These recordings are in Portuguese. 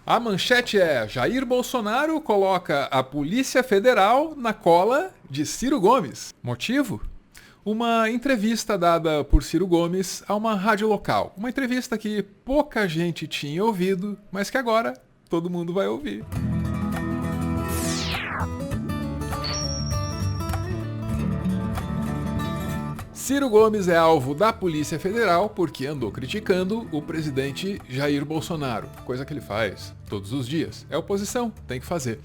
A manchete é: Jair Bolsonaro coloca a Polícia Federal na cola de Ciro Gomes. Motivo? Uma entrevista dada por Ciro Gomes a uma rádio local. Uma entrevista que pouca gente tinha ouvido, mas que agora todo mundo vai ouvir. Ciro Gomes é alvo da Polícia Federal porque andou criticando o presidente Jair Bolsonaro, coisa que ele faz todos os dias. É oposição, tem que fazer.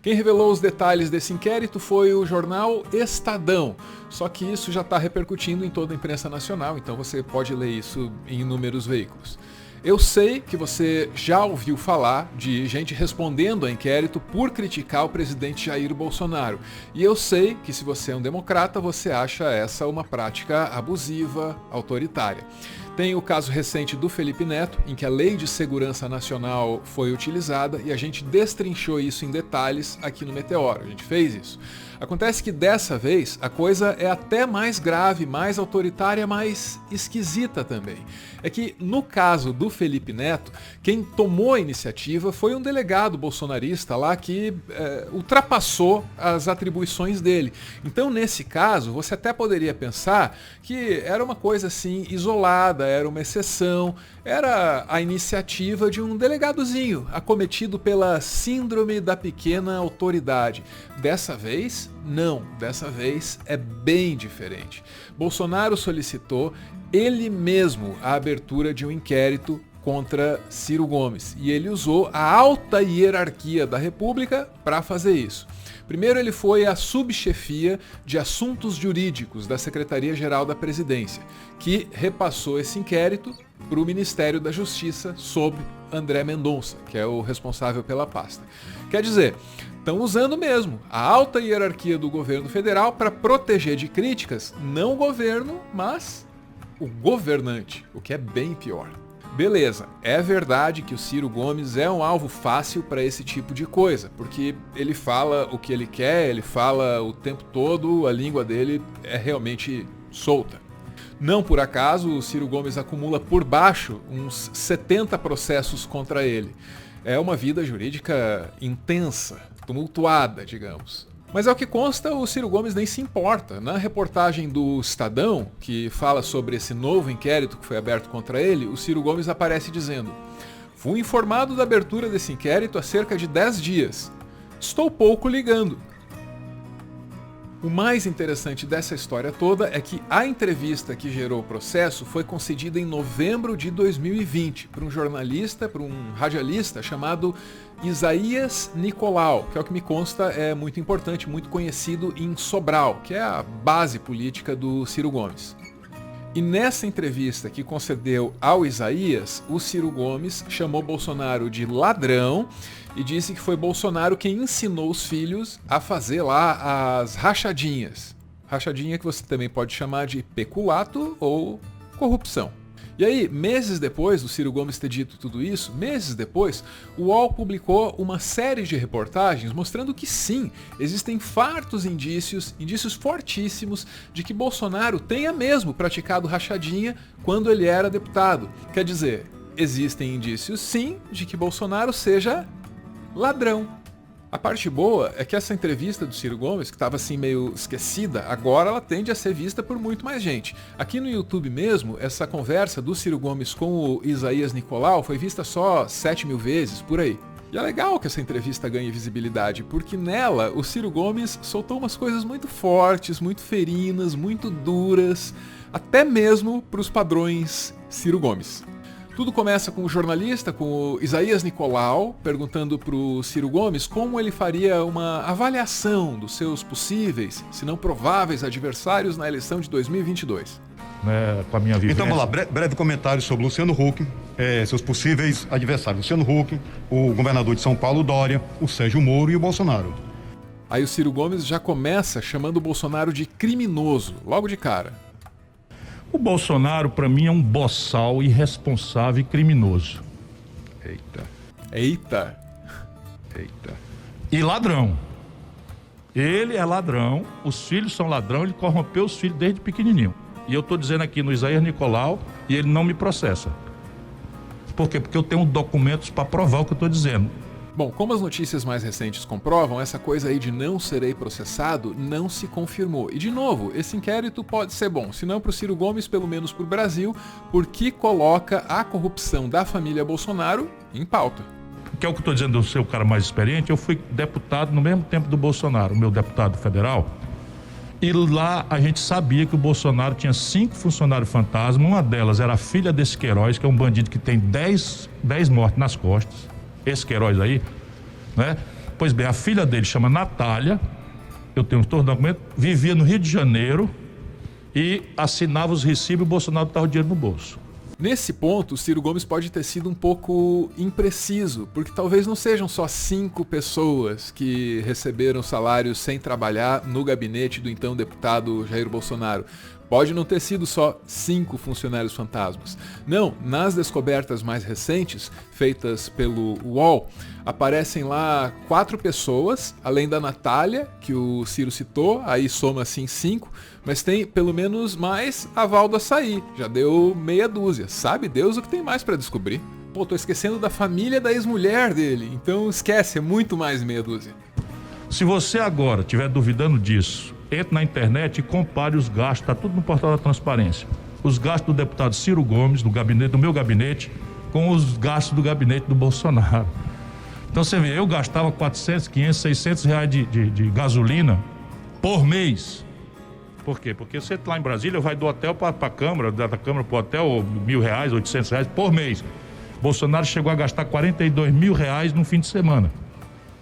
Quem revelou os detalhes desse inquérito foi o jornal Estadão, só que isso já está repercutindo em toda a imprensa nacional, então você pode ler isso em inúmeros veículos. Eu sei que você já ouviu falar de gente respondendo a inquérito por criticar o presidente Jair Bolsonaro. E eu sei que se você é um democrata, você acha essa uma prática abusiva, autoritária. Tem o caso recente do Felipe Neto, em que a Lei de Segurança Nacional foi utilizada e a gente destrinchou isso em detalhes aqui no Meteoro. A gente fez isso. Acontece que dessa vez a coisa é até mais grave, mais autoritária, mais esquisita também. É que no caso do Felipe Neto, quem tomou a iniciativa foi um delegado bolsonarista lá que ultrapassou as atribuições dele. Então nesse caso você até poderia pensar que era uma coisa assim isolada, era uma exceção, era a iniciativa de um delegadozinho acometido pela síndrome da pequena autoridade. Dessa vez, não. Dessa vez é bem diferente. Bolsonaro solicitou ele mesmo a abertura de um inquérito contra Ciro Gomes e ele usou a alta hierarquia da República para fazer isso. Primeiro ele foi à subchefia de assuntos jurídicos da Secretaria-Geral da Presidência, que repassou esse inquérito para o Ministério da Justiça sob André Mendonça, que é o responsável pela pasta. Quer dizer, estão usando mesmo a alta hierarquia do governo federal para proteger de críticas não o governo, mas o governante, o que é bem pior. Beleza, é verdade que o Ciro Gomes é um alvo fácil para esse tipo de coisa, porque ele fala o que ele quer, ele fala o tempo todo, a língua dele é realmente solta. Não por acaso, o Ciro Gomes acumula por baixo uns 70 processos contra ele. É uma vida jurídica intensa, tumultuada, digamos. Mas ao que consta, o Ciro Gomes nem se importa. Na reportagem do Estadão, que fala sobre esse novo inquérito que foi aberto contra ele, o Ciro Gomes aparece dizendo: "Fui informado da abertura desse inquérito há cerca de 10 dias. Estou pouco ligando." O mais interessante dessa história toda é que a entrevista que gerou o processo foi concedida em novembro de 2020 por um jornalista, por um radialista chamado Isaías Nicolau, que é o que me consta é muito importante, muito conhecido em Sobral, que é a base política do Ciro Gomes. E nessa entrevista que concedeu ao Isaías, o Ciro Gomes chamou Bolsonaro de ladrão e disse que foi Bolsonaro quem ensinou os filhos a fazer lá as rachadinhas. Rachadinha que você também pode chamar de peculato ou corrupção. E aí, meses depois do Ciro Gomes ter dito tudo isso, meses depois, o UOL publicou uma série de reportagens mostrando que sim, existem fartos indícios fortíssimos de que Bolsonaro tenha mesmo praticado rachadinha quando ele era deputado. Quer dizer, existem indícios sim de que Bolsonaro seja ladrão. A parte boa é que essa entrevista do Ciro Gomes, que estava assim meio esquecida, agora ela tende a ser vista por muito mais gente. Aqui no YouTube mesmo, essa conversa do Ciro Gomes com o Isaías Nicolau foi vista só 7.000 vezes, por aí. E é legal que essa entrevista ganhe visibilidade, porque nela o Ciro Gomes soltou umas coisas muito fortes, muito ferinas, muito duras, até mesmo para os padrões Ciro Gomes. Tudo começa com o jornalista, com o Isaías Nicolau, perguntando para o Ciro Gomes como ele faria uma avaliação dos seus possíveis, se não prováveis, adversários na eleição de 2022. Com a minha vivência. Então vamos lá, breve comentário sobre Luciano Huck, seus possíveis adversários. Luciano Huck, o governador de São Paulo, Dória, o Sérgio Moro e o Bolsonaro. Aí o Ciro Gomes já começa chamando o Bolsonaro de criminoso, logo de cara. O Bolsonaro, para mim, é um boçal irresponsável e criminoso. Eita. E ladrão. Ele é ladrão, os filhos são ladrão, ele corrompeu os filhos desde pequenininho. E eu estou dizendo aqui no Isaías Nicolau e ele não me processa. Por quê? Porque eu tenho documentos para provar o que eu estou dizendo. Bom, como as notícias mais recentes comprovam, essa coisa aí de não serei processado não se confirmou. E de novo, esse inquérito pode ser bom, se não para o Ciro Gomes, pelo menos para o Brasil, porque coloca a corrupção da família Bolsonaro em pauta. Que é o que eu estou dizendo, eu ser o cara mais experiente, eu fui deputado no mesmo tempo do Bolsonaro, o meu deputado federal, e lá a gente sabia que o Bolsonaro tinha 5 funcionários fantasma, uma delas era a filha desse Queiroz, que é um bandido que tem 10 mortes nas costas, esse Queiroz aí, né? Pois bem, a filha dele chama Natália, eu tenho todos os documentos, vivia no Rio de Janeiro e assinava os recibos e o Bolsonaro estava o dinheiro no bolso. Nesse ponto, Ciro Gomes pode ter sido um pouco impreciso, porque talvez não sejam só 5 pessoas que receberam salários sem trabalhar no gabinete do então deputado Jair Bolsonaro. Pode não ter sido só 5 funcionários fantasmas. Não, nas descobertas mais recentes, feitas pelo UOL, aparecem lá 4 pessoas, além da Natália, que o Ciro citou, aí soma assim 5, mas tem pelo menos mais aval do Açaí, já deu meia dúzia. Sabe Deus o que tem mais para descobrir. Pô, tô esquecendo da família da ex-mulher dele, então esquece, é muito mais meia dúzia. Se você agora estiver duvidando disso, entre na internet e compare os gastos, está tudo no portal da transparência. Os gastos do deputado Ciro Gomes, do meu gabinete, com os gastos do gabinete do Bolsonaro. Então você vê, eu gastava 400, 500, 600 reais de gasolina por mês. Por quê? Porque você lá em Brasília vai do hotel para a Câmara, da Câmara para o hotel, R$1.000, R$800 por mês. Bolsonaro chegou a gastar R$42.000 no fim de semana.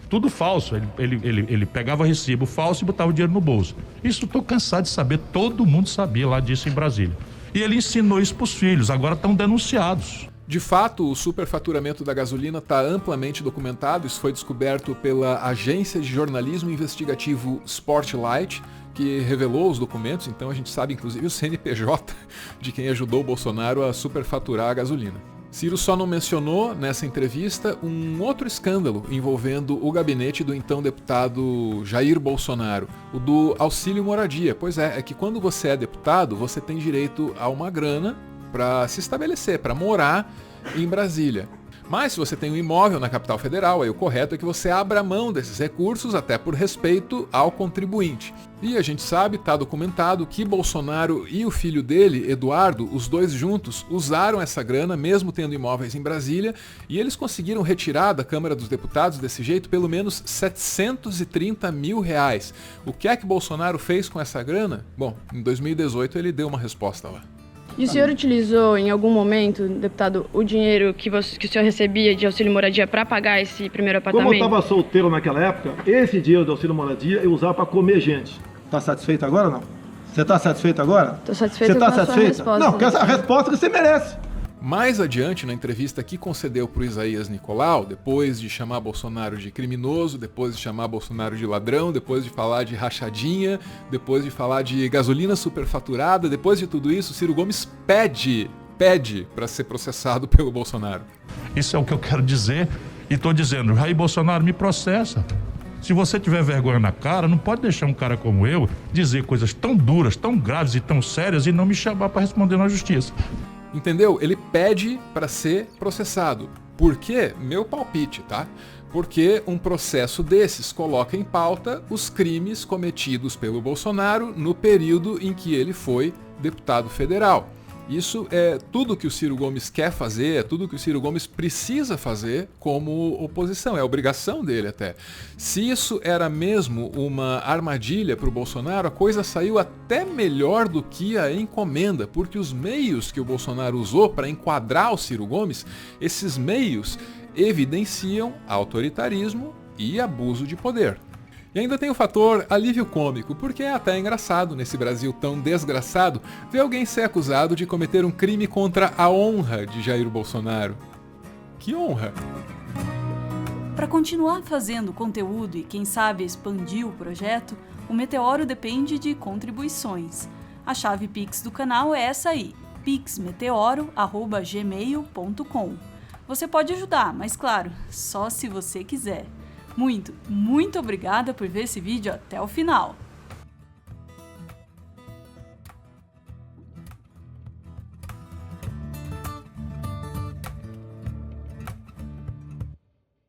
Tudo falso, ele pegava recibo falso e botava o dinheiro no bolso. Isso eu estou cansado de saber, todo mundo sabia lá disso em Brasília. E ele ensinou isso para os filhos, agora estão denunciados. De fato, o superfaturamento da gasolina está amplamente documentado. Isso foi descoberto pela agência de jornalismo investigativo Spotlight, que revelou os documentos, então a gente sabe inclusive o CNPJ de quem ajudou o Bolsonaro a superfaturar a gasolina. Ciro só não mencionou nessa entrevista um outro escândalo envolvendo o gabinete do então deputado Jair Bolsonaro, o do auxílio moradia. Pois é que quando você é deputado, você tem direito a uma grana para se estabelecer, para morar em Brasília. Mas se você tem um imóvel na capital federal, aí o correto é que você abra mão desses recursos, até por respeito ao contribuinte. E a gente sabe, está documentado, que Bolsonaro e o filho dele, Eduardo, os dois juntos, usaram essa grana, mesmo tendo imóveis em Brasília, e eles conseguiram retirar da Câmara dos Deputados, desse jeito, pelo menos R$730 mil. O que é que Bolsonaro fez com essa grana? Bom, em 2018 ele deu uma resposta lá. E o senhor utilizou em algum momento, deputado, o dinheiro que o senhor recebia de auxílio moradia para pagar esse primeiro apartamento? Como eu estava solteiro naquela época, esse dinheiro do auxílio moradia eu usava para comer gente. Está satisfeito agora ou não? Você está satisfeito agora? Estou satisfeito com a sua resposta. Não, porque essa é a resposta que você merece. Mais adiante, na entrevista que concedeu para o Isaías Nicolau, depois de chamar Bolsonaro de criminoso, depois de chamar Bolsonaro de ladrão, depois de falar de rachadinha, depois de falar de gasolina superfaturada, depois de tudo isso, Ciro Gomes pede para ser processado pelo Bolsonaro. Isso é o que eu quero dizer e estou dizendo, Jair Bolsonaro, me processa. Se você tiver vergonha na cara, não pode deixar um cara como eu dizer coisas tão duras, tão graves e tão sérias e não me chamar para responder na justiça. Entendeu? Ele pede para ser processado. Por quê? Meu palpite, tá? Porque um processo desses coloca em pauta os crimes cometidos pelo Bolsonaro no período em que ele foi deputado federal. Isso é tudo que o Ciro Gomes quer fazer, é tudo que o Ciro Gomes precisa fazer como oposição, é obrigação dele até. Se isso era mesmo uma armadilha para o Bolsonaro, a coisa saiu até melhor do que a encomenda, porque os meios que o Bolsonaro usou para enquadrar o Ciro Gomes, esses meios evidenciam autoritarismo e abuso de poder. E ainda tem o fator alívio cômico, porque é até engraçado nesse Brasil tão desgraçado ver alguém ser acusado de cometer um crime contra a honra de Jair Bolsonaro. Que honra! Para continuar fazendo conteúdo e quem sabe expandir o projeto, o Meteoro depende de contribuições. A chave Pix do canal é essa aí, pixmeteoro@gmail.com. Você pode ajudar, mas claro, só se você quiser. Muito obrigada por ver esse vídeo até o final.